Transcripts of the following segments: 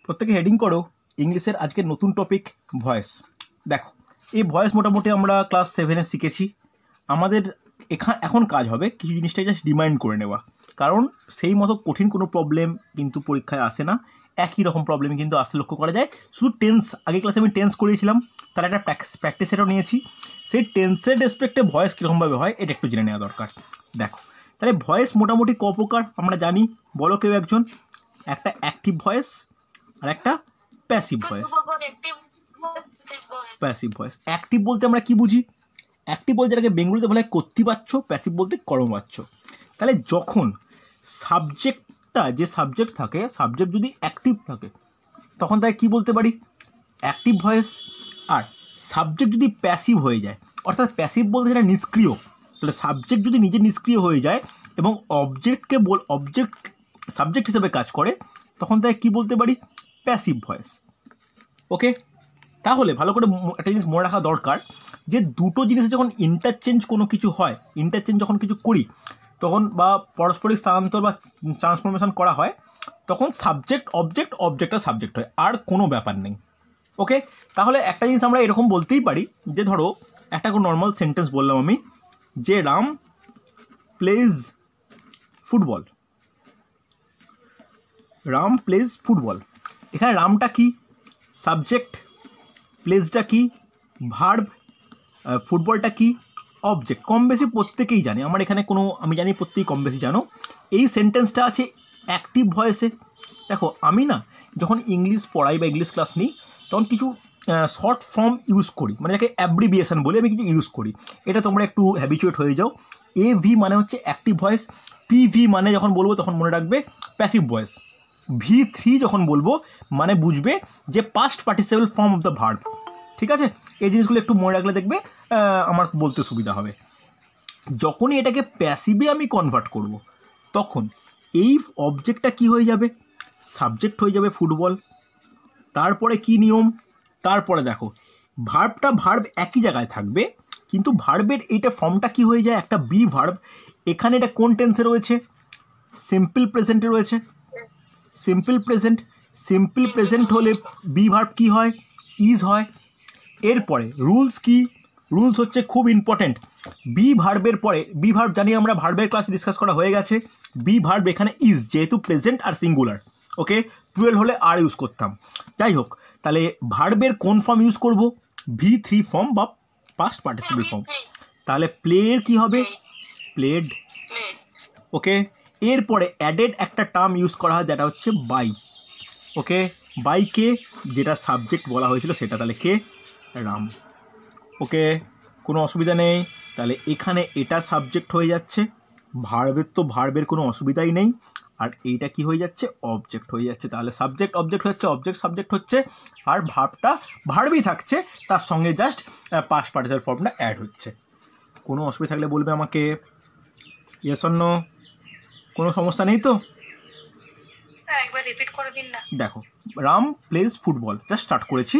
প্রত্যেকে হেডিং করো ইংলিশের আজকের নতুন টপিক ভয়েস। দেখো এই ভয়েস মোটামুটি আমরা ক্লাস 7-এ শিখেছি। আমাদের এখন কাজ হবে কিছু জিনিসটাকে জাস্ট রিমাইন্ড করে নেওয়া, কারণ সেই মতো কঠিন কোনো প্রবলেম কিন্তু পরীক্ষায় আসে না, একই রকম প্রবলেম কিন্তু আসতে লক্ষ্য করা যায়। শুধু টেন্স, আগে ক্লাসে আমি টেন্স করিয়েছিলাম, তার একটা প্র্যাকটিস এটাও নিয়েছি। সেই টেন্সের রেসপেক্টে ভয়েস কীরকমভাবে হয় এটা একটু জেনে নেওয়া দরকার। দেখো তাহলে ভয়েস মোটামুটি ক প্রকার আমরা জানি, বলো কেউ একজন। একটা অ্যাক্টিভ ভয়েস আর একটা passive voice. Passive voice, active বলতে আমরা কি বুঝি? অ্যাক্টিভ বলতে যেটাকে বেঙ্গলিতে বলা হয় কর্তৃবাচ্য, প্যাসিভ বলতে কর্মবাচ্য। তাহলে যখন সাবজেক্টটা, যে সাবজেক্ট থাকে, সাবজেক্ট যদি অ্যাক্টিভ থাকে তখন তাকে কী বলতে পারি? Active voice. আর সাবজেক্ট যদি প্যাসিভ হয়ে যায়, অর্থাৎ প্যাসিভ বলতে যেটা নিষ্ক্রিয়, তাহলে সাবজেক্ট যদি নিজে নিষ্ক্রিয় হয়ে যায় এবং অবজেক্ট সাবজেক্ট হিসেবে কাজ করে, তখন তাকে কী বলতে পারি? Passive voice. ওকে, তাহলে ভালো করে একটা জিনিস মনে রাখা দরকার যে দুটো জিনিসে যখন ইন্টারচেঞ্জ কোনো কিছু হয়, ইন্টারচেঞ্জ যখন কিছু করি তখন, বা পারস্পরিক স্থানান্তর বা ট্রান্সফরমেশন করা হয়, তখন সাবজেক্ট অবজেক্ট আর সাবজেক্ট হয়, আর কোনো ব্যাপার নেই। ওকে, তাহলে একটা জিনিস আমরা এরকম বলতেই পারি যে ধরো একটা কোনো নর্মাল সেন্টেন্স বললাম আমি, যে Ram plays football. Ram plays football, এখানে রামটা কি? সাবজেক্ট, প্লেসটা কি? ভার্ব, ফুটবলটা কি? অবজেক্ট। কম বেশি প্রত্যেকেই জানে, আমার এখানে আমি জানি প্রত্যেকেই কম বেশি জানো। এই সেন্টেন্সটা আছে অ্যাক্টিভ ভয়েসে। দেখো আমি না যখন ইংলিশ পড়াই বা ইংলিশ ক্লাস নিই তখন কিছু শর্ট ফর্ম ইউজ করি, মানে যাকে অ্যাব্রিভিয়েশন বলে আমি কিছু ইউজ করি। এটা তোমরা একটু হ্যাবিচুয়েট হয়ে যাও। AV মানে হচ্ছে অ্যাক্টিভ ভয়েস, PV মানে যখন বলবো তখন মনে রাখবে প্যাসিভ ভয়েস, V3 যখন বলবো মানে বুঝবে যে past participle form of the verb. ঠিক আছে, এই জিনিসগুলো একটু মনে রাখলে দেখবে আমার বলতে সুবিধা হবে। যখনই এটাকে প্যাসিভে আমি কনভার্ট করব, তখন এই অবজেক্টটা কি হয়ে যাবে? সাবজেক্ট হয়ে যাবে ফুটবল। তারপরে কি নিয়ম? তারপরে দেখো ভার্ব একই জায়গায় থাকবে, কিন্তু ভার্বের এইটা ফর্মটা কি হয়ে যায়? একটা বি ভার্ব। এখানে এটা কোন টেন্সে রয়েছে? সিম্পল প্রেজেন্টে রয়েছে। সিম্পল প্রেজেন্ট হলে বি ভার্ব কী হয়? ইজ হয়। এরপরে রুলস কি? রুলস হচ্ছে খুব ইম্পর্টেন্ট। বি ভার্বের পরে, বি ভার্ব জানি আমরা ভার্বের ক্লাস ডিসকাস করা হয়ে গেছে। বি ভার্ব এখানে ইজ, যেহেতু প্রেজেন্ট আর সিঙ্গুলার। ওকে, প্লুরাল হলে আর ইউজ করতাম। যাই হোক, তাহলে ভার্বের কোন ফর্ম ইউজ করব? V3 ফর্ম বা পাস্ট পার্টিসিপল ফর্ম। তাহলে প্লের কি হবে? প্লেড। ওকে, এরপরে অ্যাডেড একটা টার্ম ইউজ করা হয়, যেটা হচ্ছে বাই। ওকে, বাইকে যেটা সাবজেক্ট বলা হয়েছিল সেটা, তাহলে কে? রাম। ওকে, কোনো অসুবিধা নেই। তাহলে এখানে এটা সাবজেক্ট হয়ে যাচ্ছে, ভার্বের কোনো অসুবিধাই নেই। আর এইটা কি হয়ে যাচ্ছে? অবজেক্ট হয়ে যাচ্ছে। তাহলে সাবজেক্ট অবজেক্ট হচ্ছে, অবজেক্ট সাবজেক্ট হচ্ছে, আর ভার্বই থাকছে, তার সঙ্গে জাস্ট পাস্ট পার্টিসিপল ফর্মটা অ্যাড হচ্ছে। কোনো অসুবিধা থাকলে বলবে আমাকে। Yes or no? কোনো সমস্যা নেই তো? একবার রিপিট করে দিন না। দেখো Ram plays football just start করেছি।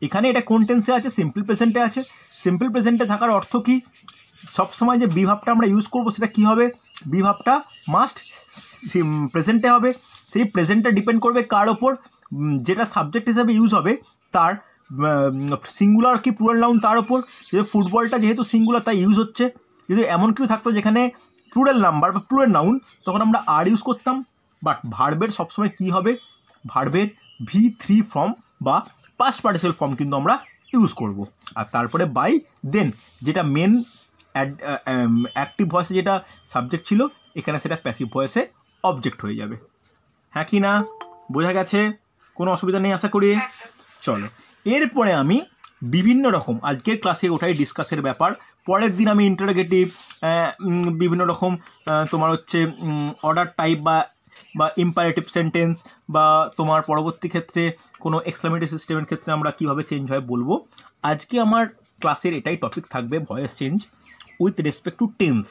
এখানে এটা কোন টেন্সে আছে? সিম্পল প্রেজেন্টে আছে। সিম্পল প্রেজেন্টে থাকার অর্থ কি? সবসময় যে বিভাবটা আমরা ইউজ করবো সেটা কী হবে? বিভাবটা মাস্ট প্রেজেন্টে হবে। সেই প্রেজেন্টটা ডিপেন্ড করবে কার ওপর? যেটা সাবজেক্ট হিসাবে ইউজ হবে তার সিঙ্গুলার কি প্লুরাল নাউন তার ওপর। যে ফুটবলটা যেহেতু সিঙ্গুলার তাই ইউজ হচ্ছে। যদি এমন কেউ থাকতো যেখানে প্লুরাল নাম্বার বা প্লুরাল নাউন, তখন আমরা আর ইউজ করতাম। বাট ভার্বের সবসময় কী হবে? ভার্বের V3 ফর্ম বা পাস্ট পার্টিসিপল ফর্ম কিন্তু আমরা ইউজ করব। আর তারপরে বাই দেন যেটা মেন অ্যাক্টিভ ভয়েসে যেটা সাবজেক্ট ছিল, এখানে সেটা প্যাসিভ ভয়েসে অবজেক্ট হয়ে যাবে। হ্যাঁ কি না? বোঝা গেছে? কোনো অসুবিধা নেই আশা করি। চলো, এরপরে আমি বিভিন্ন রকম আজকের ক্লাসে ওঠাই ডিসকাসের ব্যাপার। পরের দিন আমি ইন্টারোগেটিভ, বিভিন্ন রকম তোমার হচ্ছে অর্ডার টাইপ বা ইম্পারেটিভ সেন্টেন্স, বা তোমার পরবর্তী ক্ষেত্রে কোনো এক্সক্লামেটরি সিস্টেমের ক্ষেত্রে আমরা কীভাবে চেঞ্জ হয় বলবো। আজকে আমার ক্লাসের এটাই টপিক থাকবে, voice change with respect to tense.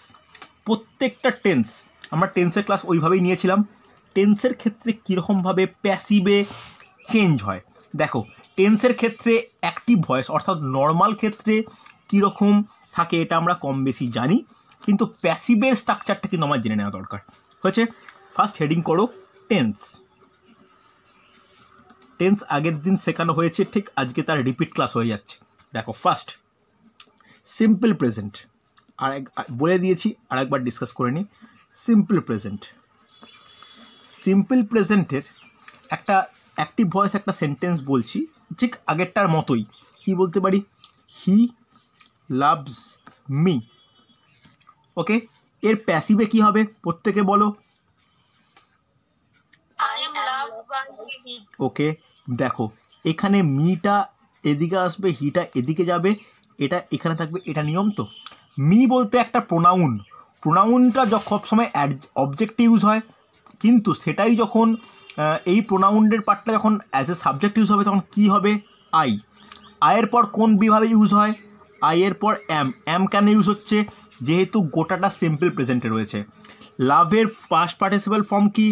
প্রত্যেকটা টেন্স, আমরা টেন্সের ক্লাস ওইভাবেই নিয়েছিলাম। টেন্সের ক্ষেত্রে কীরকমভাবে প্যাসিভে চেঞ্জ হয়। দেখো টেন্সের ক্ষেত্রে অ্যাক্টিভ ভয়েস অর্থাৎ নর্মাল ক্ষেত্রে কীরকম থাকে এটা আমরা কম বেশি জানি, কিন্তু প্যাসিভের স্ট্রাকচারটা কিন্তু আমার জেনে নেওয়া দরকার হয়েছে। ফার্স্ট হেডিং করো টেন্স। টেন্স আগের দিন শেখানো হয়েছে, ঠিক আজকে তার রিপিট ক্লাস হয়ে যাচ্ছে। দেখো ফার্স্ট সিম্পল প্রেজেন্ট, বলে দিয়েছি, আরেকবার ডিসকাস করে নিই। সিম্পল প্রেজেন্ট, সিম্পল প্রেজেন্টের একটা অ্যাক্টিভ ভয়েস একটা সেন্টেন্স বলছি, ঠিক আগেরটার মতোই। কি বলতে পারি? He loves me. ওকে, এর প্যাসিভে কি হবে প্রত্যেকে বলো? ওকে, দেখো এখানে মিটা এদিকে আসবে, হিটা এদিকে যাবে, এটা এখানে থাকবে, এটা নিয়ম তো। মি বলতে একটা প্রোনাউন, প্রোনাউনটা সব সময় অবজেক্টে ইউজ হয়, কিন্তু সেটাই যখন এই প্রোনাউনের পার্টটা যখন অ্যাজ এ সাবজেক্ট ইউজ হবে তখন কি হবে? আই। আয়ের পর কোন বিভাবে ইউজ হয়? আইয়ের পর এম। এম কেন ইউজ হচ্ছে? যেহেতু গোটাটা সিম্পল প্রেজেন্টে রয়েছে। লাভের পাস্ট পার্টিসিপল ফর্ম কি?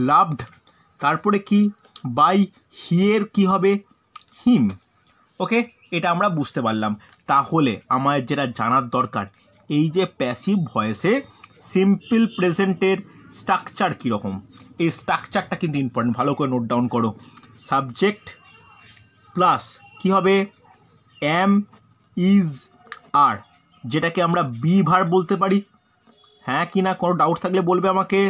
লাভড। তারপরে কি? বাই। হিয়ের কি হবে? হিম। ওকে, এটা আমরা বুঝতে পারলাম। তাহলে আমার যেটা জানার দরকার, এই যে প্যাসিভ ভয়েসে সিম্পল প্রেজেন্টের স্ট্রাকচার কীরকম, এই স্ট্রাকচারটা কিন্তু ইম্পর্টেন্ট, ভালো করে নোট ডাউন করো। সাবজেক্ট প্লাস কি হবে? এম ইজ আর, যেটাকে আমরা বি ভার্ব বলতে পারি। হ্যাঁ কি না? কোনো ডাউট থাকলে বলবে আমাকে।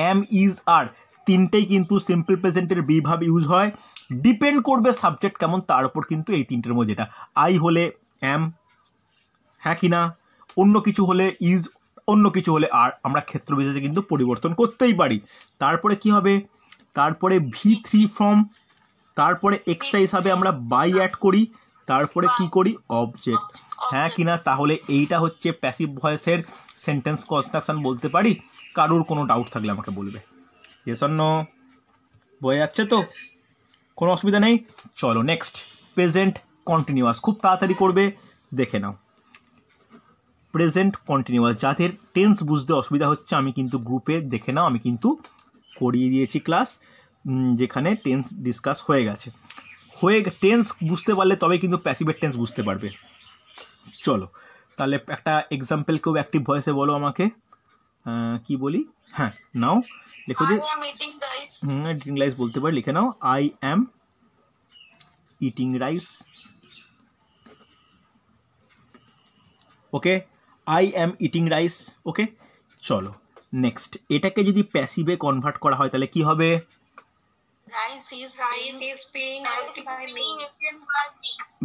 এম ইজ আর তিনটেই কিন্তু সিম্পল প্রেজেন্টের বি ভার্ব ইউজ হয়, ডিপেন্ড করবে সাবজেক্ট কেমন তার উপর কিন্তু এই তিনটের মধ্যে, যেটা আই হলে এম, হ্যাঁ কি না? অন্য কিছু হলে ইজ, অন্য কিছু হলে আর, আমরা ক্ষেত্র বিশেষে কিন্তু পরিবর্তন করতেই পারি। তারপরে কি হবে? তারপরে V3 ফর্ম, তারপরে এক্সট্রা হিসাবে আমরা বাই অ্যাড করি, তারপরে কি করি? অবজেক্ট। হ্যাঁ কি না? তাহলে এইটা হচ্ছে প্যাসিভ ভয়েসের সেন্টেন্স কনস্ট্রাকশন বলতে পারি। কারোর কোনো ডাউট থাকলে আমাকে বলবে। Yes or no? বোঝা যাচ্ছে তো? কোনো অসুবিধা নেই? চলো নেক্সট, প্রেজেন্ট কন্টিনিউয়াস। খুব তাড়াতাড়ি করবে, দেখে নাও। প্রেজেন্ট কন্টিনিউয়াস, যাদের টেন্স বুঝতে অসুবিধা হচ্ছে আমি কিন্তু গ্রুপে দেখে নাও, আমি কিন্তু করিয়ে দিয়েছি ক্লাস, যেখানে টেন্স ডিসকাস হয়ে গেছে। টেন্স বুঝতে পারলে তবে কিন্তু প্যাসিভের টেন্স বুঝতে পারবে। চলো তাহলে একটা এক্সাম্পল কেউ অ্যাক্টিভ ভয়েসে বলো আমাকে। কি বলি? হ্যাঁ নাও লেখো যে ইটিং রাইস বলতে পারি, লিখে নাও I am eating rice. Okay, I am eating rice. Okay, চলো নেক্সট, এটাকে যদি প্যাসিভে কনভার্ট করা হয় তাহলে কি হবে?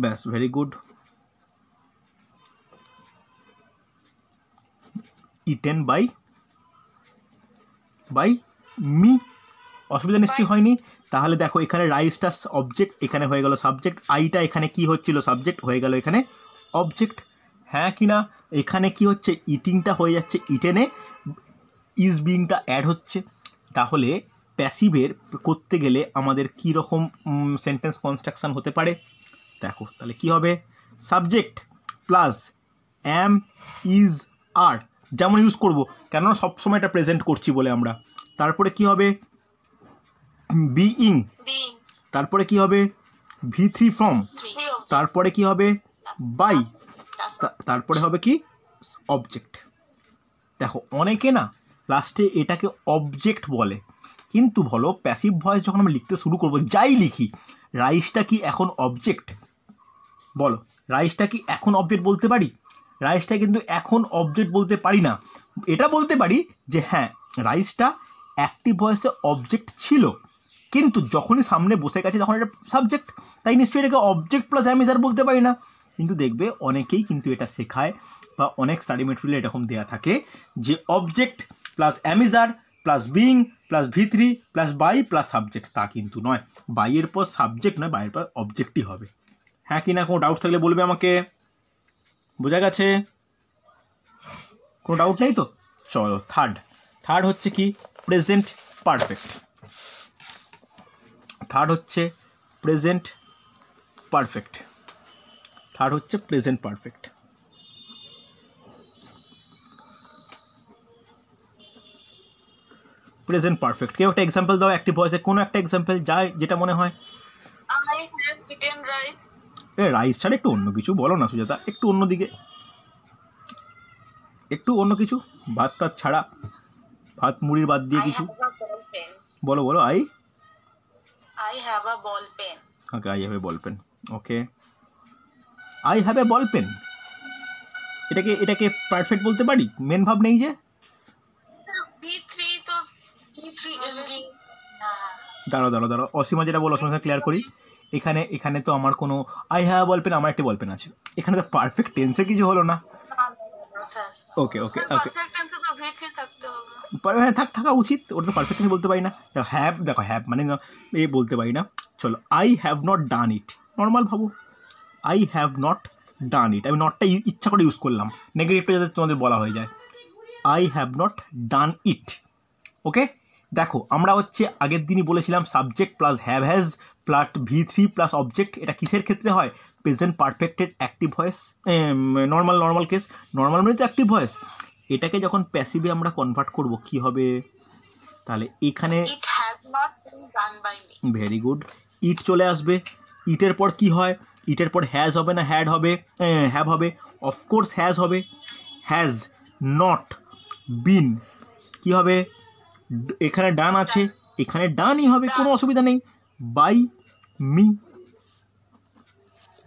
ব্যাস, very good. Eaten by me, অসুবিধা নিশ্চয়ই হয়নি। তাহলে দেখো এখানে রাইসটা অবজেক্ট, এখানে হয়ে গেল সাবজেক্ট, আইটা এখানে কি হচ্ছিল? সাবজেক্ট, হয়ে গেল এখানে অবজেক্ট। হ্যাঁ কি না? এখানে কি হচ্ছে? ইটিংটা হয়ে যাচ্ছে ইটেনে, ইজ বিংটা অ্যাড হচ্ছে। তাহলে প্যাসিভের করতে গেলে আমাদের কী রকম সেন্টেন্স কনস্ট্রাকশন হতে পারে? দেখো তাহলে কি হবে? সাবজেক্ট প্লাস অ্যাম ইজ আর, যেমন ইউজ করব, কেননা সবসময় এটা প্রেজেন্ট করছি বলে আমরা। তারপরে কি হবে? বিইং। তারপরে কি হবে? V3 form. তারপরে কি হবে? বাই। তারপরে হবে কি? অবজেক্ট। দেখো অনেকে না লাস্টে এটাকে অবজেক্ট বলে, কিন্তু বলো প্যাসিভ ভয়েস যখন আমরা লিখতে শুরু করব, যাই লিখি, রাইসটা কি এখন অবজেক্ট? বলো, রাইসটা কি এখন অবজেক্ট বলতে পারি? রাইসটা কিন্তু এখন অবজেক্ট বলতে পারি না। এটা বলতে পারি যে হ্যাঁ রাইসটা অ্যাক্টিভ ভয়েসে অবজেক্ট ছিল, কিন্তু যখনই সামনে বসে গেছে তখন এটা সাবজেক্ট, তাই নিশ্চয়ই এটাকে অবজেক্ট প্লাস অ্যামিজার বলতে পারি না। কিন্তু দেখবে অনেকেই কিন্তু এটা শেখায়, বা অনেক স্টাডি মেটেরিয়ালে এরকম দেওয়া থাকে যে object plus am is are plus being plus V3 plus by plus subject. তা কিন্তু নয়, বাইয়ের পর সাবজেক্ট নয়, বাইয়ের পর অবজেক্টই হবে। হ্যাঁ কি না? কোনো ডাউট থাকলে বলবে আমাকে। বোঝা গেছে? কোনো ডাউট নেই তো? চলো থার্ড হচ্ছে কি? Present perfect. থার্ড হচ্ছে প্রেজেন্ট পারফেক্ট। Present perfect. কেউ একটা এক্সাম্পল দাও অ্যাক্টিভ ভয়েসে, কোনো একটা এক্সাম্পল যায় যেটা মনে হয়। রাইস ছাড়া একটু অন্য কিছু বলো না সুজাতা, একটু অন্য দিকে, একটু অন্য কিছু, ভাত টাত ছাড়া, ভাত মুড়ির বাদ দিয়ে কিছু বলো। I have a ball pen. Okay, I have a ball pen. Okay, I have a ball pen, এটাকে পারফেক্ট বলতে পারি? মেন ভাব নেই যে। V3 তো দাঁড়াও, অসীমা যেটা বলো অসীমা ক্লিয়ার করি। এখানে তো আমার কোনো আই হ্যাভ বল পেন, আমার একটি বল পেন আছে, এখানে তো পারফেক্ট টেন্সে কিছু হলো না। ওকে, পারফেক্ট টেন্সে তো V3 থাকতে হবে। হ্যাঁ, থাকা উচিত, ওটা তো পারফেক্ট টেন্স বলতে পারি না। দেখো হ্যাভ মানে বলতে পারি না। চলো, I have not done it, normal ভাবো, আই হ্যাভ নট ডান ইট, আমি নটটা ইচ্ছা করে ইউজ করলাম, নেগেটিভটা যাতে তোমাদের বলা হয়ে যায়। I have not done it. Okay, দেখো আমরা আগের দিনই বলেছিলাম subject plus have has plus V3 plus object, এটা কিসের ক্ষেত্রে হয়? প্রেজেন্ট পারফেক্টের active voice, normal case, normal মানে তো অ্যাক্টিভ ভয়েস। এটাকে যখন প্যাসিভে আমরা কনভার্ট করব কি হবে? তাহলে এখানে It has not been done by me. Very good, it চলে আসবে। ইটের পর কি হয়? ইটের পর হ্যাজ হবে না হ্যাড হবে? হ্যাভ হবে, অফকোর্স হ্যাজ হবে। হ্যাজ নট বিন কি হবে? এখানে ডান আছে, এখানে ডানই হবে, কোনো অসুবিধা নেই। By me.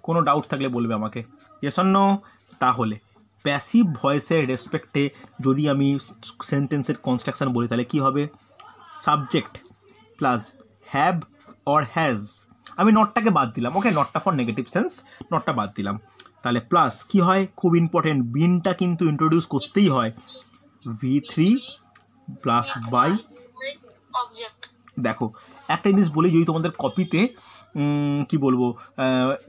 কোনো ডাউট থাকলে বলবে আমাকে, ইয়েস অর নো। তাহলে প্যাসিভ ভয়েসের রেসপেক্টে যদি আমি সেন্টেন্সের কনস্ট্রাকশন বলি তাহলে কি হবে? Subject plus have or has, আমি নটটাকে বাদ দিলাম। ওকে, নটটা ফর নেগেটিভ সেন্স, নটটা বাদ দিলাম। তাহলে প্লাস কি হয়? খুব ইম্পর্টেন্ট, বিনটা কিন্তু ইন্ট্রোডিউস করতেই হয়। V3 plus by object. দেখো একটা জিনিস বলি, যদি তোমাদের কপিতে কি বলবো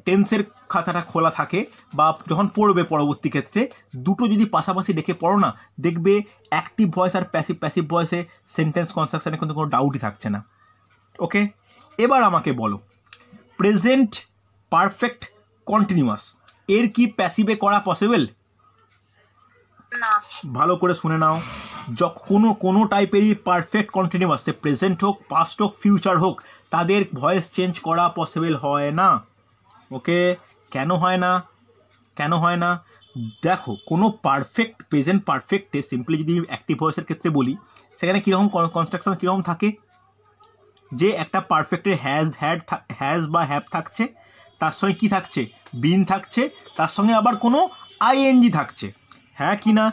টেন্সের খাতাটা খোলা থাকে বা যখন পড়বে পরবর্তী ক্ষেত্রে, দুটো যদি পাশাপাশি ডেকে পড়ো না, দেখবে অ্যাক্টিভ ভয়েস আর প্যাসিভ ভয়েসে সেন্টেন্স কনস্ট্রাকশানে কিন্তু কোনো ডাউটই থাকছে না। ওকে, এবার আমাকে বলো, প্রেজেন্ট পারফেক্ট কন্টিনিউয়াস এর কি প্যাসিভে করা পসিবল? না। ভালো করে শুনে নাও, যখন কোনো টাইপেরই পারফেক্ট কন্টিনিউয়াস, সে প্রেজেন্ট হোক, পাস্ট হোক, ফিউচার হোক, তাদের ভয়েস চেঞ্জ করা পসিবল হয় না। ওকে, কেন হয় না? দেখো, কোনো পারফেক্ট প্রেজেন্ট পারফেক্টে সিম্পলি যদি অ্যাক্টিভ ভয়েসের ক্ষেত্রে বলি, সেখানে কীরকম কনস্ট্রাকশন কীরকম থাকে? যে একটা পারফেক্টের হ্যাজ বা হ্যাভ থাকছে, তার সঙ্গে কী থাকছে? বিন থাকছে, তার সঙ্গে আবার কোনো আইএনজি থাকছে, হ্যাঁ কি না?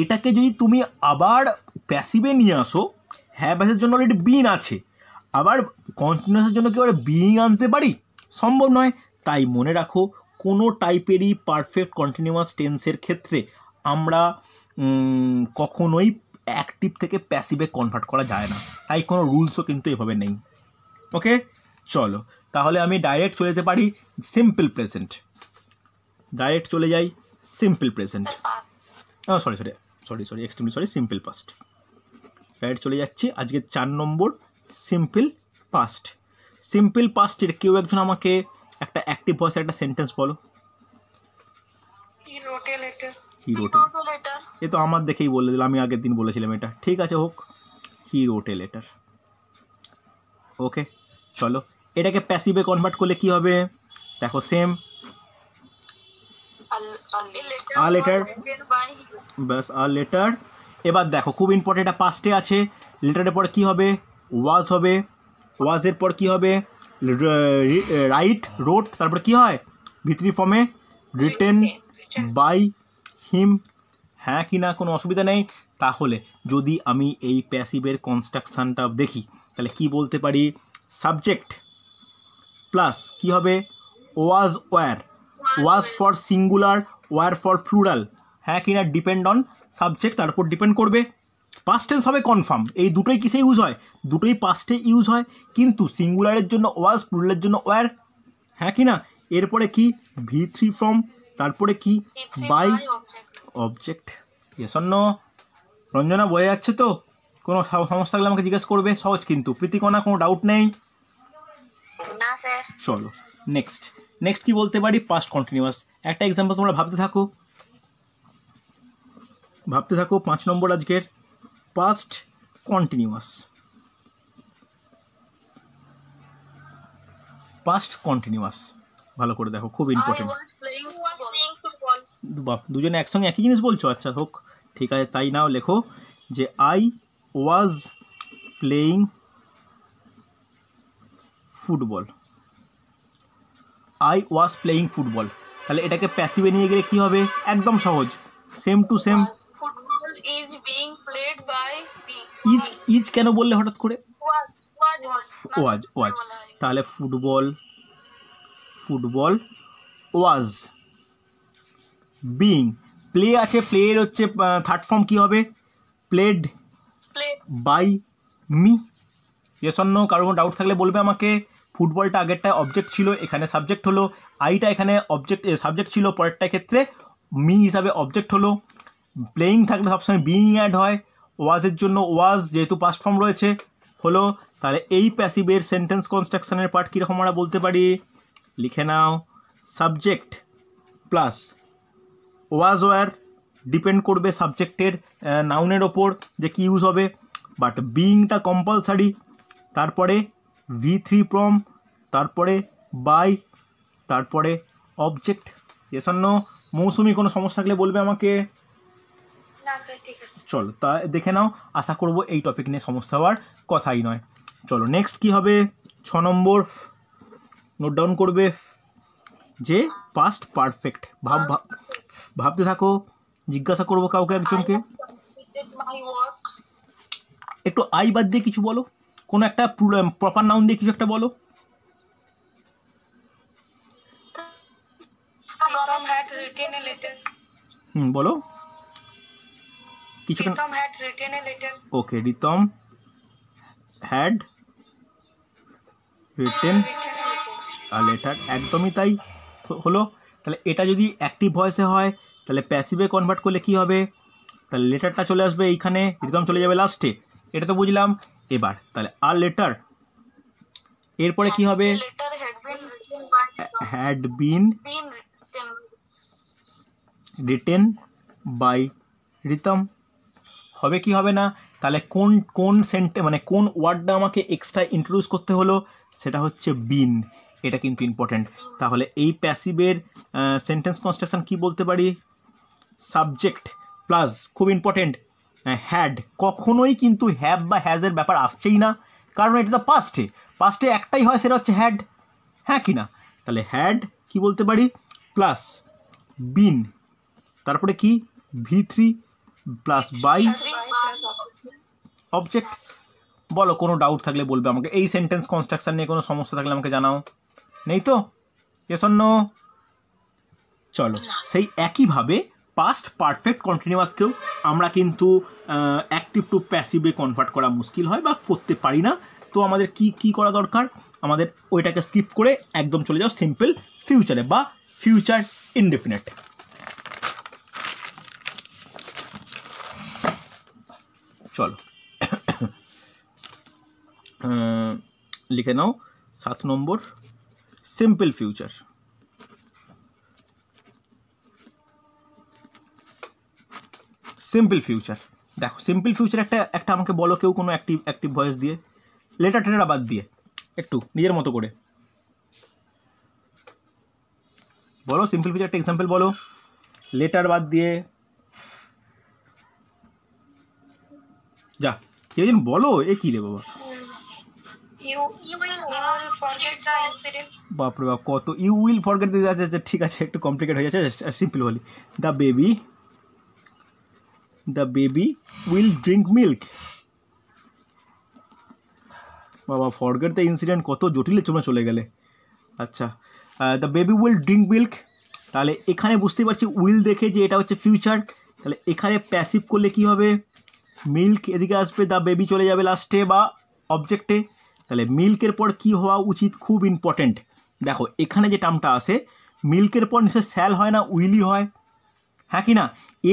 এটাকে যদি তুমি আবার প্যাসিভে নিয়ে আসো, হ্যাভ হ্যাজের জন্য অলরেডি বিন আছে, আবার কন্টিনিউয়াসের জন্য কি আবার বিন আনতে পারি? সম্ভব নয়। তাই মনে রাখো, কোনো টাইপেরই পারফেক্ট কন্টিনিউয়াস টেন্সের ক্ষেত্রে আমরা কখনোই অ্যাক্টিভ থেকে প্যাসিভে কনভার্ট করা যায় না, তাই কোনো রুলসও কিন্তু এভাবে নেই। ওকে, চলো তাহলে আমি ডাইরেক্ট চলে যেতে পারি সিম্পল প্রেজেন্ট। ডাইরেক্ট চলে যাই simple present, sorry extremely sorry, simple past. Direct চলে যাচ্ছি আজকে 4 নম্বর সিম্পল পাস্ট। সিম্পল পাস্টের কেউ একজন আমাকে একটা অ্যাক্টিভ ভয়েসের একটা সেন্টেন্স বলো। He wrote a letter. হি রোট, এ তো আমার দেখেই বলে দিলাম, আমি আগের দিন বলেছিলাম এটা, ঠিক আছে হোক, হি রোট এ লেটার। ওকে, চলো এটাকে প্যাসিভে কনভার্ট করলে কি হবে? দেখো সেম, আ লেটার, ব্যাস আ লেটার। এবার দেখো খুব ইম্পর্টেন্ট, এটা পাস্টে আছে, লেটারের পর কি হবে? ওয়াজ হবে, ওয়াজের পর কি হবে? রাইট, রোট, তারপর কি হয়? V3 ফর্মে রিটেন বাই হিম, হ্যাঁ কি না? কোনো অসুবিধা নেই। তাহলে যদি আমি এই প্যাসিভের কনস্ট্রাকশানটা দেখি, তাহলে কি বলতে পারি? সাবজেক্ট প্লাস কি হবে? Was were, was for singular, were for plural, হ্যাঁ কি না? ডিপেন্ড অন সাবজেক্ট, তার উপর ডিপেন্ড করবে। পাস্ট টেন্স হবে কনফার্ম, এই দুটোই কিসে ইউজ হয়? দুটোই পাস্টে ইউজ হয়, কিন্তু সিঙ্গুলারের জন্য ওয়াজ, প্লুরালের জন্য ওয়্যার, হ্যাঁ কি না? এরপরে কি? V3 ফর্ম, তারপরে কি? By object. Yes or no? Ranjana বোঝা যাচ্ছে তো? কোনো সমস্যা থাকলে আমাকে জিজ্ঞেস করবে, সহজ কিন্তু, প্রীতিকণা কোনো ডাউট নেই? না স্যার। চলো নেক্সট কি বলতে পারি? Past continuous. একটা এক্সাম্পল তোমরা ভাবতে থাকো 5 নম্বর আজকের পাস্ট কন্টিনিউয়াস। পাস্ট কন্টিনিউয়াস ভালো করে দেখো, খুব ইম্পর্টেন্ট। দুজনে একসঙ্গে একই জিনিস বলছো? আচ্ছা হোক, ঠিক আছে, তাই নাও লেখো যে I was playing football, I was playing football. তাহলে এটাকে প্যাসিভে নিয়ে গেলে কি হবে? একদম সহজ, same to same. Football is being played by me. Is কেন বললে হঠাৎ করে? Was. ওয়াজ। তাহলে ফুটবল ওয়াজ বিং, প্লে আছে, প্লেয়ের হচ্ছে থার্ড ফর্ম কি হবে? Played Play. By me. Yes or no? কারো কোনো ডাউট থাকলে বলবে আমাকে। ফুটবলটা আগেরটায় অবজেক্ট ছিল, এখানে সাবজেক্ট হলো। আইটা এখানে সাবজেক্ট ছিল, পরেরটার ক্ষেত্রে মি হিসাবে অবজেক্ট হলো। প্লেয়িং থাকলে সবসময় বিইং অ্যাড হয়। ওয়াজের জন্য ওয়াজ যেহেতু পাস্ট ফর্ম রয়েছে হলো। তাহলে এই প্যাসিভের সেন্টেন্স কনস্ট্রাকশনের পার্ট কীরকম আমরা বলতে পারি? লিখে নাও, subject plus was were depend করবে সাবজেক্টের নাউনের ওপর যে কী ইউজ হবে, বাট বিইংটা কম্পালসারি। তারপরে V3 ফর্ম, তারপরে বাই, তারপরে object. Yes or no? Mousumi কোনো সমস্যা থাকলে বলবে আমাকে। না স্যার ঠিক আছে। চলো তা দেখে নাও, আশা করব এই টপিক নিয়ে সমস্যা হওয়ার কথাই নয়। চলো নেক্সট কি হবে? 6 নম্বর নোট ডাউন করবে যে পাস্ট পারফেক্ট। ভাবতে থাকো, জিজ্ঞাসা করবো কাউকে একজনকে। My work. একটু আই বাদ দিয়ে কিছু বলো, কোনো একটা প্রপার নাউন দিয়ে কিছু একটা বলো। Pritam had written a letter. বলো কিছু। Pritam had written a letter. Okay, Ritam had written a letter, একদমই তাই হলো। তাহলে এটা যদি অ্যাক্টিভ ভয়েসে হয় তাহলে প্যাসিভে কনভার্ট করলে কি হবে? তাহলে লেটারটা চলে আসবে এইখানে, রিতম চলে যাবে লাস্টে, এটা তো বুঝলাম। এবার তাহলে আর লেটার, এরপরে কি হবে? The letter had been written by had been been written. Written by Ritam. হবে কি হবে না? তাহলে কোন মানে কোন ওয়ার্ডটা আমাকে এক্সট্রা ইন্ট্রোডিউস করতে হলো? সেটা হচ্ছে বিন। এটা কিন্তু ইম্পর্ট্যান্ট। তাহলে এই প্যাসিভের সেন্টেন্স কনস্ট্রাকশন কি বলতে পারি? সাবজেক্ট প্লাস, খুব ইম্পর্টেন্ট, হ্যাড। কখনোই কিন্তু হ্যাভ বা হ্যাজের ব্যাপার আসছেই না, কারণ এটা তো পাস্টে একটাই হয়, সেটা হচ্ছে হ্যাড। হ্যাঁ কি না? তাহলে হ্যাড কি বলতে পারি? প্লাস বিন, তারপরে কি? V3 plus by object. বলো কোনো ডাউট থাকলে বলবে আমাকে। এই সেন্টেন্স কনস্ট্রাকশন নিয়ে কোনো সমস্যা থাকলে আমাকে জানাও। নেই তো? Yes or no? চলো সেই একইভাবে পাস্ট পারফেক্ট কন্টিনিউয়াসকেও আমরা কিন্তু অ্যাক্টিভ টু প্যাসিভে কনভার্ট করা মুশকিল হয় বা করতে পারি না। তো আমাদের কি করা দরকার? আমাদের ওইটাকে স্কিপ করে একদম চলে যাও সিম্পল ফিউচারে বা ফিউচার ইনডেফিনিট। চলো লিখে নাও 7 নম্বর, সিম্পল ফিউচার। সিম্পল ফিউচার দেখো, সিম্পল ফিউচার একটা আমাকে বলো কেউ, কোনো অ্যাক্টিভ ভয়েস দিয়ে, লেটার টেটার বাদ দিয়ে, একটু নিজের মতো করে বলো। সিম্পল ফিউচার একটা এক্সাম্পল বলো, লেটার বাদ দিয়ে। যা কেউ যেন বলো, এ কী রে বাবা, You will forget the incident. বাপরে বাপ কত ইউ উইল ফরগেট দিতে যাচ্ছে। আচ্ছা ঠিক আছে, একটু কমপ্লিকেট হয়ে যাচ্ছে, সিম্পল বলি। The baby will drink milk. বাবা ফরগেট দ্য ইনসিডেন্ট, কত জটিলে তোমরা চলে গেলে। আচ্ছা, the baby will drink milk. তাহলে এখানে বুঝতেই পারছি উইল দেখে যে এটা হচ্ছে ফিউচার। তাহলে এখানে প্যাসিভ করলে কি হবে? মিল্ক এদিকে আসবে, দ্য বেবি চলে যাবে লাস্টে বা অবজেক্টে। তাহলে মিল্কের পর কি হওয়া উচিত? খুব ইম্পর্টেন্ট। দেখো এখানে যে টার্মটা আসে, মিল্কের পর নিশ্চয় স্যাল হয় না, উইলই হয়। হ্যাঁ কি না?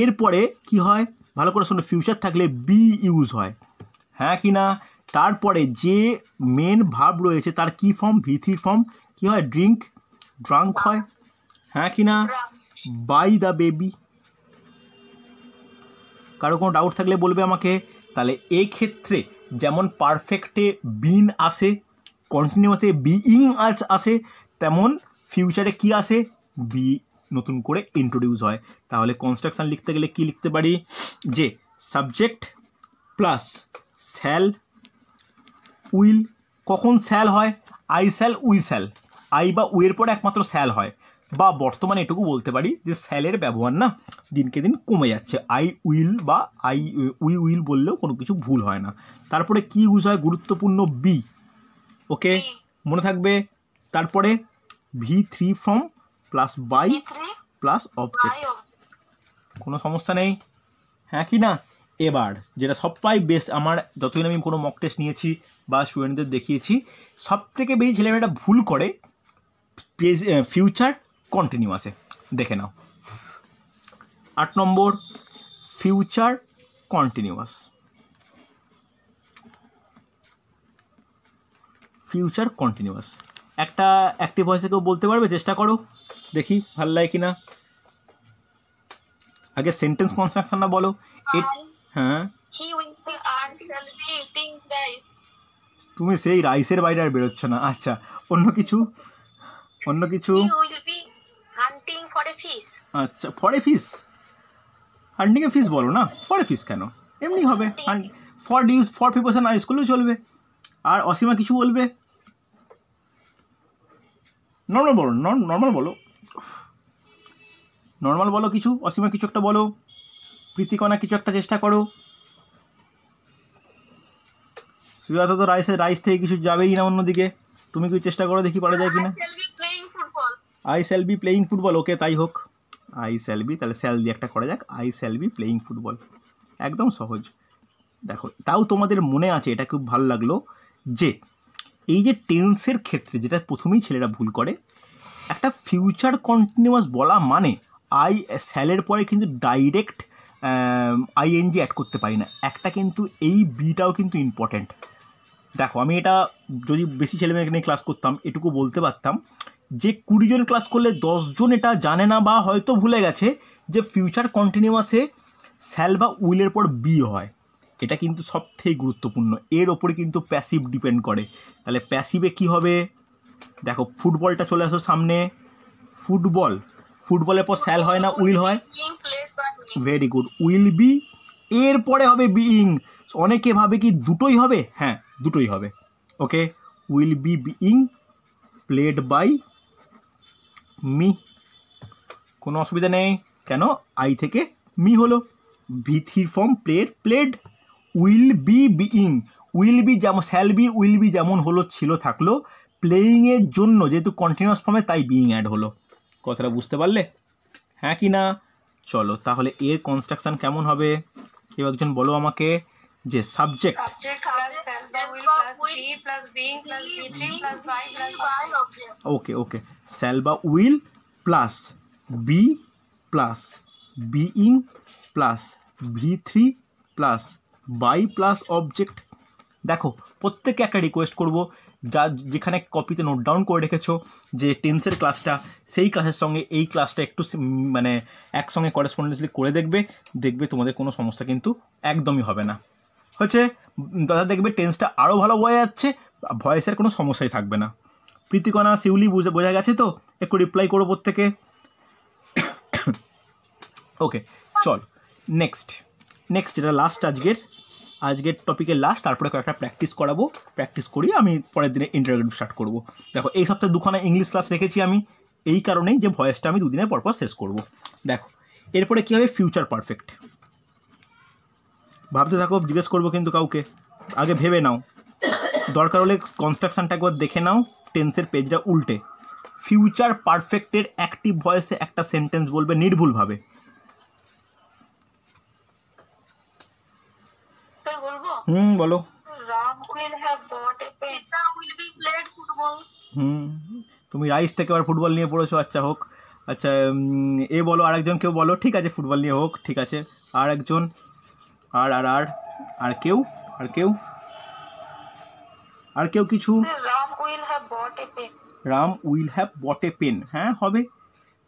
এরপরে কি হয় ভালো করে শোনো, ফিউচার থাকলে বি ইউজ হয়। হ্যাঁ কি না? তারপরে যে মেন ভার্ব রয়েছে তার কি ফর্ম? V3 ফর্ম কি হয়? ড্রাঙ্ক হয়। হ্যাঁ কি না? By the baby. কারো কোনো ডাউট থাকলে বলবে আমাকে। তাহলে এই ক্ষেত্রে যেমন পারফেক্টে বিন আসে, কন্টিনিউয়াসে বিইং আসে, তেমন ফিউচারে কি আসে? বি নতুন করে ইন্ট্রোডিউস হয়। তাহলে কনস্ট্রাকশন লিখতে গেলে কি লিখতে পারি? যে সাবজেক্ট প্লাস শ্যাল উইল কখন স্যাল হয়? I shall we shall, I বা উইয়ের পরে একমাত্র স্যাল হয়, বা বর্তমানে এটুকু বলতে পারি যে স্যালের ব্যবহার না দিনকে দিন কমে যাচ্ছে, আই উইল বা উই উইল বললেও কোনো কিছু ভুল হয় না। তারপরে কি ইউজ হয়? গুরুত্বপূর্ণ বি, ওকে মনে থাকবে। তারপরে V3 form plus by E3 plus object, কোনো সমস্যা নেই, হ্যাঁ কি না? এবার যেটা সবটাই বেস্ট, আমার যতদিন আমি কোনো মক টেস্ট নিয়েছি বা স্টুডেন্টদের দেখিয়েছি, সব থেকে বেশি ছেলেমেয়েরা ভুল করে ফিউচার কন্টিনিউয়াসে। দেখে নাও 8 নম্বর ফিউচার কন্টিনিউয়াস। ফিউচার কন্টিনিউয়াস একটা অ্যাক্টিভ ভয়েসে কেউ বলতে পারবে? চেষ্টা করো দেখি ভালো লাগে কিনা। আগে সেন্টেন্স কনস্ট্রাকশনটা বলো। হ্যাঁ He will be and shall be eating rice. তুমি সেই রাইসের বাইরে আর বেরোচ্ছ না। আচ্ছা অন্য কিছু, অন্য কিছু। he will be hunting for a fish. আচ্ছা ফর এ ফিস, হান্টিংয়ে ফিস বলো না, ফর এ ফিস কেন? এমনি হবে, for use for preparation use করলেও চলবে। আর অসীমা কিছু বলবে? নর্মাল বলো, নর্মাল বলো, নর্মাল বলো কিছু। অসীমা কিছু একটা বলো, প্রীতিকণা কিছু একটা চেষ্টা করো। সুজাতা তো রাইস থেকে কিছু যাবেই না অন্যদিকে, তুমি কিছু চেষ্টা করো দেখি পারা যায় কিনা। I shall be playing football. I shall be playing football, okay তাই হোক, আই শ্যাল বি, তাহলে শ্যাল দিয়ে একটা করা যাক, I shall be playing football, একদম সহজ। দেখো তাও তোমাদের মনে আছে, এটা খুব ভালো লাগলো যে এই যে টেন্সের ক্ষেত্রে যেটা প্রথমেই ছেলেরা ভুল করে, একটা ফিউচার কন্টিনিউয়াস বলা মানে আই স্যালের পরে কিন্তু ডাইরেক্ট আইএনজি অ্যাড করতে পারি না, একটা কিন্তু এই বিটাও কিন্তু ইম্পর্ট্যান্ট। দেখো আমি এটা যদি বেশি ছেলেমেয়েকে নিয়ে ক্লাস করতাম এটুকু বলতে পারতাম যে 20 জন ক্লাস করলে 10 জন এটা জানে না বা হয়তো ভুলে গেছে যে ফিউচার কন্টিনিউয়াসে স্যাল বা উইলের পর বি হয়। এটা কিন্তু সবথেকে গুরুত্বপূর্ণ, এর ওপরে কিন্তু প্যাসিভ ডিপেন্ড করে। তাহলে প্যাসিভে কি হবে? দেখো ফুটবলটা চলে আসো সামনে, ফুটবল, ফুটবলের পর স্যাল হয় না উইল হয়? Being played by me. Very good, will be এরপরে হবে বিইং। অনেকে ভাবে কি দুটোই হবে, হ্যাঁ দুটোই হবে, okay. Will be being played by me, কোনো অসুবিধা নেই। কেন? আই থেকে মি হলো, V3 form played, will be being, will be যেমন শ্যাল বি উইল বি যেমন হলো ছিল থাকলো, প্লেয়িংয়ের জন্য যেহেতু কন্টিনিউয়াস ফর্মে তাই বিইং অ্যাড হলো। কথাটা বুঝতে পারলে, হ্যাঁ কি না? চলো তাহলে এর কনস্ট্রাকশন কেমন হবে কেউ একজন বলো আমাকে। যে subject, Subject plus shall by will plus be plus being plus be3 plus by plus By object. Okay okay, shall বা will plus be plus being plus V3 plus by plus object. দেখো প্রত্যেকে একটা request করব, যা যেখানে কপিতে note down করে রেখেছো যে টেন্সের ক্লাসটা, সেই ক্লাসের সঙ্গে এই ক্লাসটা একটু মানে একসঙ্গে করেসপন্ডেন্সলি করে দেখবে, দেখবে তোমাদের কোনো সমস্যা কিন্তু একদমই হবে না। হচ্ছে দাদা দেখবে টেন্সটা আরও ভালো বোঝা যাচ্ছে, ভয়েসের কোনো সমস্যাই থাকবে না। প্রীতিকণা শিউলি বোঝা গেছে তো? একটু রিপ্লাই করো প্রত্যেকে। ওকে চল নেক্সট যেটা লাস্ট আজকের টপিকের লাস্ট, তারপরে কয়েকটা প্র্যাকটিস করাবো, প্র্যাকটিস করিয়ে আমি পরের দিনে ইন্টারোগেটিভ স্টার্ট করব। দেখো এই সপ্তাহে 2খানা ইংলিশ ক্লাস রেখেছি আমি এই কারণেই যে ভয়েসটা আমি 2 দিনের পরপর শেষ করব। দেখো এরপরে কী হবে? Future perfect. ভাবতে থাকো, জিজ্ঞেস করবো কিন্তু কাউকে, আগে ভেবে নাও, দরকার হলে কনস্ট্রাকশানটা একবার দেখে নাও, টেন্সের পেজটা উল্টে। ফিউচার পারফেক্টের অ্যাক্টিভ ভয়েসে একটা সেন্টেন্স বলবে নির্ভুলভাবে। Sir, বলবো? বলো। Ram will have bought a pen. Pita will be played football. তুমি রাইস থেকে আবার ফুটবল নিয়ে পড়েছো, আচ্ছা হোক। আচ্ছা এ বলো, আরেকজন কেউ বলো, ঠিক আছে ফুটবল নিয়ে হোক, ঠিক আছে। আর একজন, আর কেউ কিছু? Ram will have bought a pen. Ram will have bought a pen, হ্যাঁ হবে,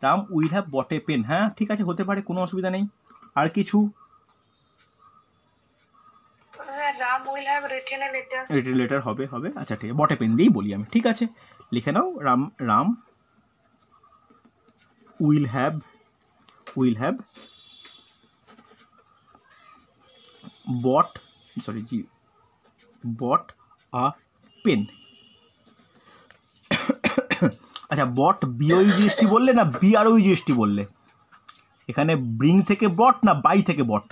Ram will have bought a pen, হ্যাঁ ঠিক আছে হতে পারে, কোনো অসুবিধা নেই। আর কিছু? Ram will have written a letter. Written letter হবে, আচ্ছা ঠিক আছে, বট এ পেন দিয়েই বলি আমি, ঠিক আছে লিখে নাও। Ram will have bought a pen, আচ্ছা বট BOUGST বললে না BROUGST বললে? এখানে ব্রিং থেকে বট না বাই থেকে বট?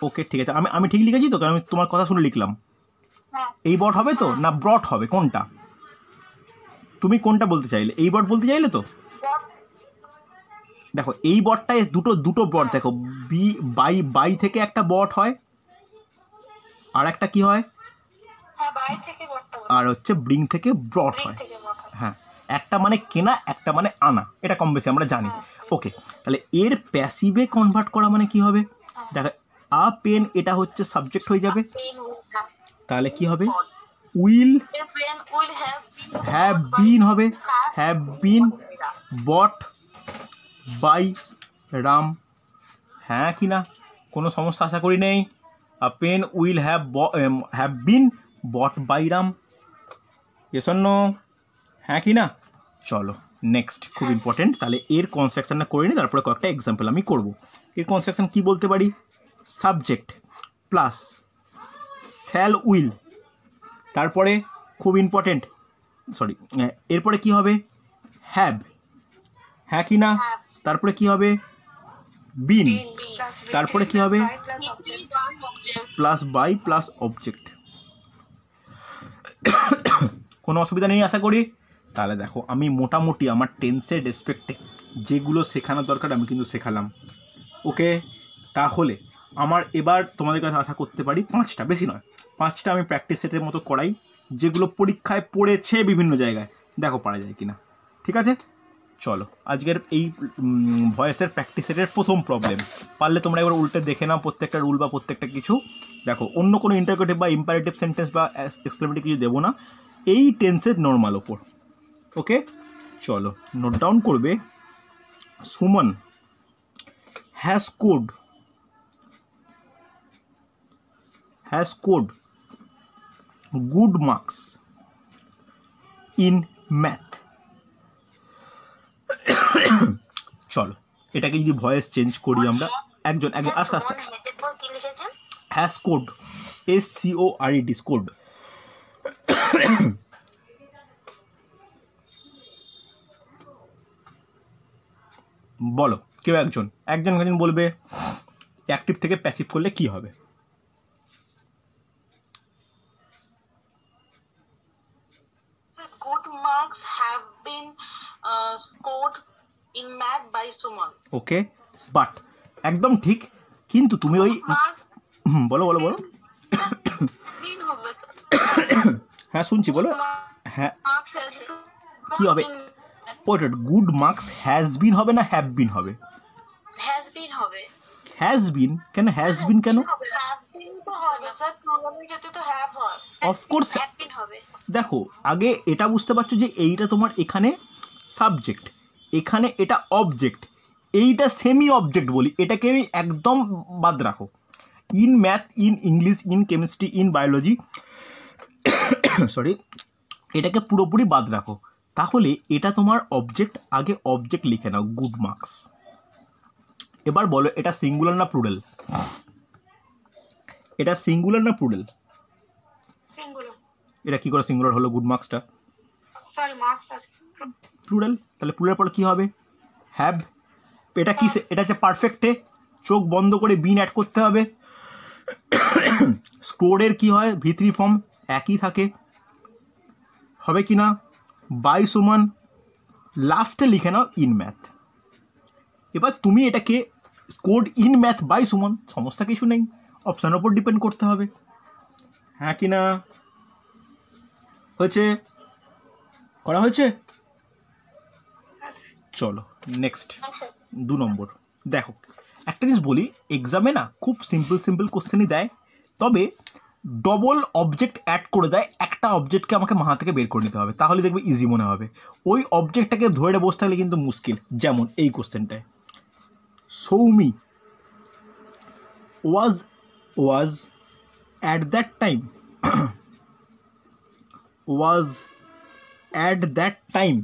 ওকে ঠিক আছে, আমি ঠিক লিখেছি তো, কারণ আমি তোমার কথা শুনে লিখলাম। এই বট হবে তো না ব্রট হবে, কোনটা তুমি কোনটা বলতে চাইলে? এই বট বলতে চাইলে তো? দেখো এই বটটায় দুটো বট, দেখো বাই থেকে একটা বট হয়, আর একটা কি হয়, আর হচ্ছে ব্রিং থেকে ব্রট হয়। হ্যাঁ, একটা মানে কেনা, একটা মানে আনা, এটা কম বেশি আমরা জানি। ওকে, তাহলে এর প্যাসিভে কনভার্ট করা মানে কি হবে? দেখো আ পেন এটা হচ্ছে সাবজেক্ট হয়ে যাবে, তাহলে কি হবে? উইল হ্যাভ বিন হবে, have been bought by Ram. হ্যাঁ কি না? কোনো সমস্যা আশা করি নেই। A pen will have been bought by Ram, yes or no? হ্যাঁ কি না? চলো নেক্সট, খুব ইম্পর্টেন্ট। তাহলে এর কনস্ট্রাকশনটা করে নিই, তারপরে কয়েকটা এক্সাম্পল আমি করব। এর কনস্ট্রাকশন কি বলতে পারি? সাবজেক্ট প্লাস শ্যাল উইল, তারপরে খুব ইম্পর্টেন্ট, সরি, এরপরে কি হবে? হ্যাভ, হ্যাঁ কি না? তারপরে কি হবে? বিন, তারপরে কি হবে? Plus by plus object. কোনো অসুবিধা নেই আশা করি? তাহলে দেখো আমি মোটামুটি আমার টেন্সের রেসপেক্টে যেগুলো শেখানোর দরকার আমি কিন্তু শেখালাম। ওকে, তাহলে আমার এবার তোমাদের কাছে আশা করতে পারি 5টা, বেশি নয় 5টা আমি প্র্যাকটিস সেটের মতো করাই, যেগুলো পরীক্ষায় পড়েছে বিভিন্ন জায়গায়, দেখো পারা যায় কিনা। ঠিক আছে, চলো আজকের এই ভয়েসের প্র্যাকটিস সেটের প্রথম প্রবলেম। পারলে তোমরা এবার উল্টে দেখে নাও প্রত্যেকটা রুল বা প্রত্যেকটা কিছু। দেখো অন্য কোনো ইন্টারোগেটিভ বা ইম্পারেটিভ সেন্টেন্স বা এক্সক্লেমেটিভ কিছু দেবো না, এই টেন্সের নর্মাল ওপর। ওকে, চলো নোট ডাউন করবে। Suman has scored good marks in math. চলো এটাকে যদি ভয়েস চেঞ্জ করি আমরা, একজন আস্তে আস্তে, হ্যাজ স্কোর্ড, SCORED স্কোর্ড। বলো কেউ একজন বলবে অ্যাক্টিভ থেকে প্যাসিভ করলে কি হবে? Good marks have been scored in math by Suman. Okay, but একদম ঠিক, কিন্তু তুমি ওই বলো হ্যাঁ শুনছি, বলো। হ্যাঁ কি হবে? ওটা গুড মার্কস হ্যাজ বিন হবে না হ্যাভ বিন হবে? হ্যাজ বিন কেন? হ্যাজ বিন কেন? অফকোর্স দেখো আগে এটা বুঝতে পারছো যে এইটা তোমার এখানে সাবজেক্ট, এখানে এটা অবজেক্ট, এইটা সেমি অবজেক্ট বলি, এটাকে আমি একদম বাদ রাখো। In math, in English, in chemistry, in biology, sorry, এটাকে পুরোপুরি বাদ রাখো। তাহলে এটা তোমার অবজেক্ট, আগে অবজেক্ট লিখে নাও গুড মার্কস। এবার বলো এটা সিঙ্গুলার না প্লুরাল? এটা সিঙ্গুলার না প্লুরাল? এটা কি করে সিঙ্গুলার হলো গুড মার্কসটা? প্লুরাল, তাহলে প্লুরাল পরে কি হবে? হ্যাভ। এটা কি? এটা হচ্ছে পারফেক্টে, চোখ বন্ধ করে বিন অ্যাড করতে হবে। স্কোরের কি হয়? V3 ফর্ম একই থাকে, হবে কি না? বাই সুমন, লাস্টে লিখে নাও ইন ম্যাথ। এবার তুমি এটাকে scored in math by Suman, সমস্যা কিছু নেই, অপশানের ওপর ডিপেন্ড করতে হবে। হ্যাঁ কি না? হয়েছে? করা হয়েছে? চলো নেক্সট 2 নম্বর। দেখো একটা জিনিস বলি, এক্সামে না খুব সিম্পল কোশ্চেনই দেয়, তবে ডবল অবজেক্ট অ্যাড করে দেয়। একটা অবজেক্টকে আমাকে মাথা থেকে বের করে নিতে হবে, তাহলে দেখবে ইজি মনে হবে। ওই অবজেক্টটাকে ধরে বসতে থাকলে কিন্তু মুশকিল। যেমন এই কোশ্চেনটায় Soumi was at that time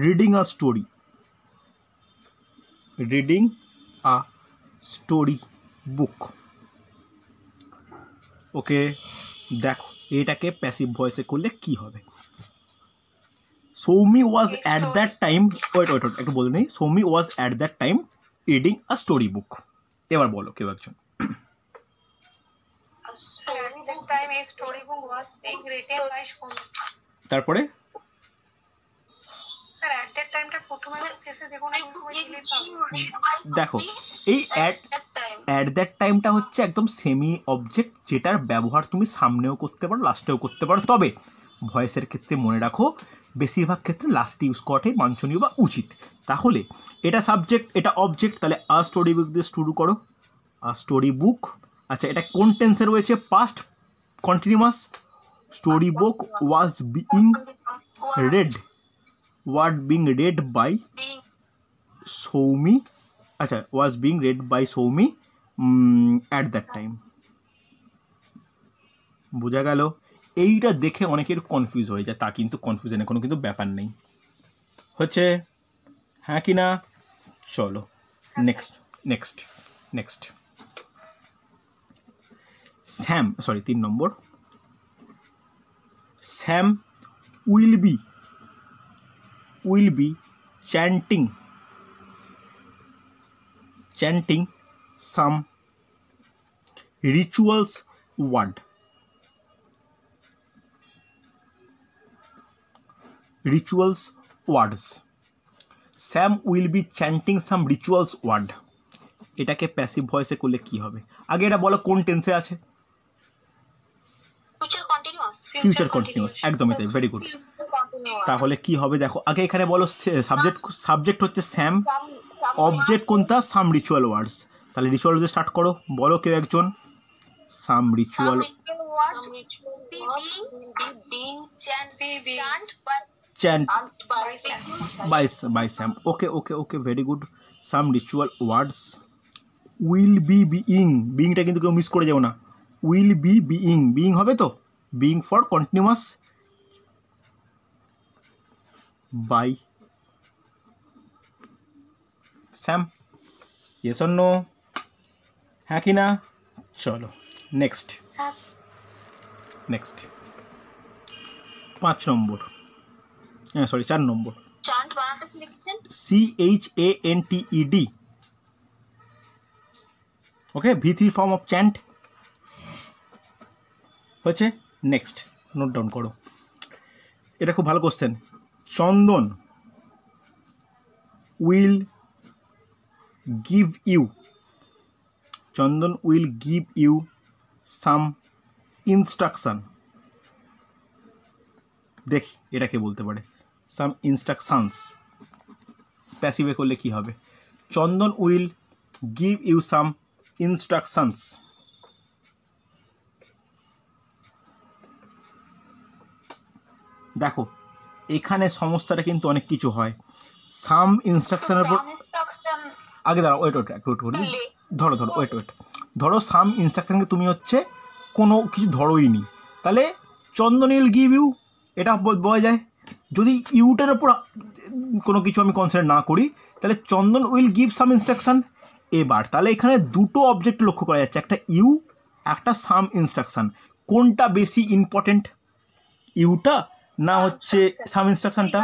reading a story book. Okay, দেখো এটাকে প্যাসিভ ভয়েসে করলে কি হবে? Soumi was at that time, wait একটু বলে নেই, Soumi was at that time reading a story book. এবার বলো কেউ একজন। A story At that time, a storybook was being written by Shoni. তারপরে Sir, at that time টা প্রথমে শেষে যে কোনো সময় delete হবে। দেখো এই অ্যাট দ্যাট টাইমটা হচ্ছে একদম সেমি অবজেক্ট, যেটার ব্যবহার তুমি সামনেও করতে পারো লাস্টেও করতে পারো, তবে ভয়েসের ক্ষেত্রে মনে রাখো বেশিরভাগ ক্ষেত্রে লাস্টে ইউজ করাটাই বাঞ্ছনীয় বা উচিত। তাহলে এটা সাবজেক্ট, এটা অবজেক্ট, তাহলে আ স্টোরি বুক দিয়ে শুরু করো, আ স্টোরি বুক। আচ্ছা, এটা কোন টেন্সে রয়েছে? Past continuous. Story book was being read, was being read by Soumi, আচ্ছা was being read by Soumi at that time. বোঝা গেল? এইটা দেখে অনেকের কনফিউজ হয়ে যায়, তা কিন্তু কনফিউশনের কোনো কিন্তু ব্যাপার নেই, হচ্ছে হ্যাঁ কি না? চলো next next next Sam, sorry 3 number, Sam will be chanting some rituals word. Rituals words. Sam will be chanting some rituals word. এটাকে প্যাসিভ ভয়েসে করলে কি হবে? আগে এটা বলো কোন টেন্সে আছে? ফিউচার কন্টিনিউয়াস, একদমই তাই, ভেরি গুড। তাহলে কি হবে দেখো, আগে এখানে বলো সাবজেক্ট হচ্ছে স্যাম, অবজেক্ট কোনটা? সাম রিচুয়াল ওয়ার্ডস। তাহলে রিচুয়াল দিয়ে স্টার্ট করো, বলো কেউ একজন। সাম ritual chant by Sam. Okay, very good. Some ritual words will be beingটা কিন্তু কেউ মিস করে যাও না, will be being হবে তো, being for continuous by Sam. Yes or no? হ্যাঁ কি না? চলো next 5 number, sorry 4 number, CHANTED। Okay, V3 form of chant হচ্ছে। নেক্সট নোট ডাউন করো, এটা খুব ভালো question. Chandan will give you some instruction. দেখি এটা কে বলতে পারে? সাম ইনস্ট্রাকশনস প্যাসিভে করলে কি হবে? Chandan will give you some instructions. দেখো এখানে সমস্যাটা কিন্তু অনেক কিছু হয়। সাম ইনস্ট্রাকশনের পর আগে দাঁড়াও, ওয়েট ধরো সাম ইনস্ট্রাকশনকে তুমি হচ্ছে কোনো কিছু ধরোই নি, তাহলে চন্দন উইল গিভ ইউ এটা বলা যায়। যদি ইউটার ওপর কোনো কিছু আমি কনসিডার না করি, তাহলে চন্দন উইল গিভ সাম ইনস্ট্রাকশন। এবার তাহলে এখানে দুটো অবজেক্ট লক্ষ্য করা যাচ্ছে, একটা ইউ, একটা সাম ইনস্ট্রাকশন। কোনটা বেশি ইম্পর্টেন্ট, ইউটা না হচ্ছে সাম ইনস্ট্রাকশনটা?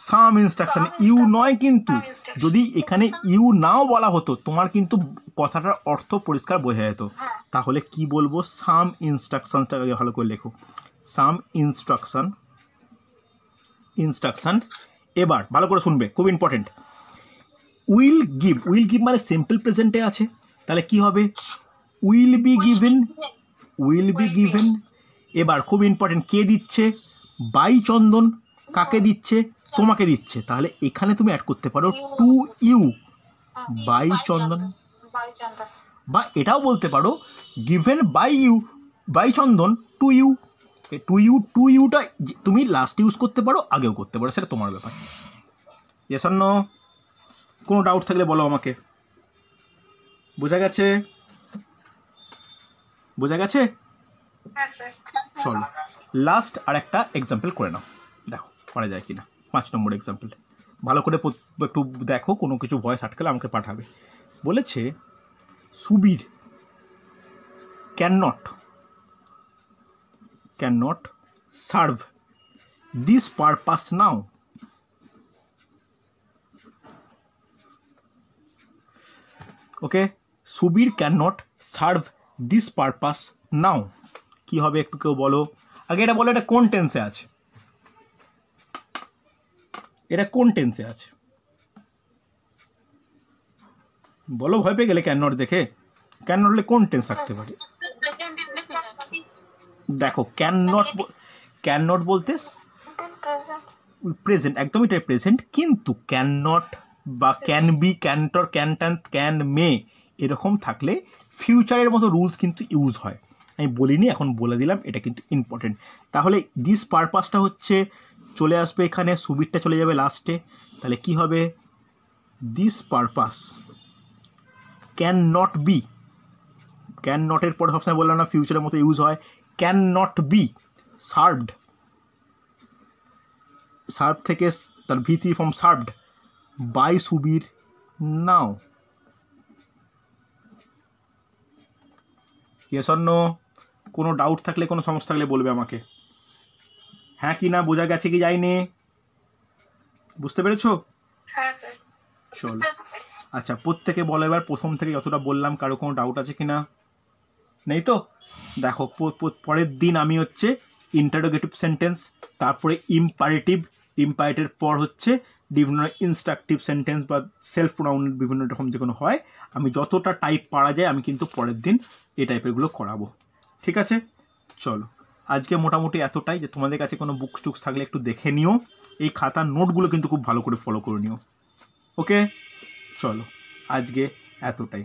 সাম ইনস্ট্রাকশন, ইউ নয়। কিন্তু যদি এখানে ইউ নাও বলা হতো, তোমার কিন্তু কথাটার অর্থ পরিষ্কার বোঝা যেত। তাহলে কি বলবো? সাম ইনস্ট্রাকশনটাকে ভালো করে লেখো, সাম ইনস্ট্রাকশন। এবার ভালো করে শুনবে, খুব ইম্পর্টেন্ট। উইল গিভ মানে সিম্পল প্রেজেন্টে আছে, তাহলে কি হবে? Will be given. এবার খুব ইম্পর্টেন্ট, কে দিচ্ছে? বাই চন্দন। কাকে দিচ্ছে? তোমাকে দিচ্ছে। তাহলে এখানে তুমি অ্যাড করতে পারো টু ইউ বাই চন্দন, বা এটাও বলতে পারো গিভেন বাই চন্দন টু ইউটা তুমি লাস্ট ইউজ করতে পারো, আগেও করতে পারো, সেটা তোমার ব্যাপার। Yes or no? কোনো ডাউট থাকলে বলো আমাকে। বোঝা গেছে? চলো লাস্ট আর একটা এক্সাম্পল করে নাও, দেখো পারা যায় কি না। 5 নম্বর এক্সাম্পল ভালো করে একটু দেখো, কোনো কিছু ভয়েস আটকালে আমাকে পাঠাবে। বলেছে Subir can not serve this purpose now. Okay, Subir can not serve this purpose now. কী হবে একটু কেউ বলো, আগে এটা বলো, এটা কোন টেন্সে আছে, এটা কোন টেন্সে আছে বলো, ভয় পেয়ে গেলে ক্যান নট দেখে। ক্যান নট হলে কোন টেন্স থাকতে পারে? দেখো ক্যান নট বলতে প্রেজেন্ট, একদমই এটাই প্রেজেন্ট, কিন্তু ক্যান নট বা ক্যান বি, ক্যান্টর, ক্যান মে এরকম থাকলে ফিউচারের মতো রুলস কিন্তু ইউজ হয়। আমি বলিনি, এখন বলে দিলাম, এটা কিন্তু ইম্পর্টেন্ট। তাহলে দিস পারপাসটা হচ্ছে চলে আসবে এখানে, সুবিরটা চলে যাবে লাস্টে, তাহলে কি হবে? This purpose can not be, can নটের পরে সবসময় বললাম না ফিউচারের মতো ইউজ হয়, can not be served, served থেকে তার ভিত্তি form served by Subir now. Yes or no? কোনো ডাউট থাকলে, কোনো সমস্যা থাকলে বলবে আমাকে। হ্যাঁ কি না বোঝা গেছে কি যায়নি? বুঝতে পেরেছো? চলো আচ্ছা, প্রত্যেকে বলো এবার, প্রথম থেকে যতটা বললাম কারো কোনো ডাউট আছে কি না? নেই তো? দেখো পরের দিন আমি হচ্ছে ইন্টারোগেটিভ সেন্টেন্স, তারপরে ইম্পারেটিভ পর হচ্ছে বিভিন্ন ইনস্ট্রাকটিভ সেন্টেন্স বা সেলফ প্রোনাউন বিভিন্ন রকম যে কোনো হয়, আমি যতটা টাইপ পারা যায় আমি কিন্তু পরের দিন এই টাইপেরগুলো করাবো। ঠিক আছে, চলো আজকে মোটামুটি এতটাই, যে তোমাদের কাছে কোনো বুকস টুকস থাকলে একটু দেখে নিও, এই খাতার নোটগুলো কিন্তু খুব ভালো করে ফলো করে নিও। ওকে, চলো আজকে এতটাই।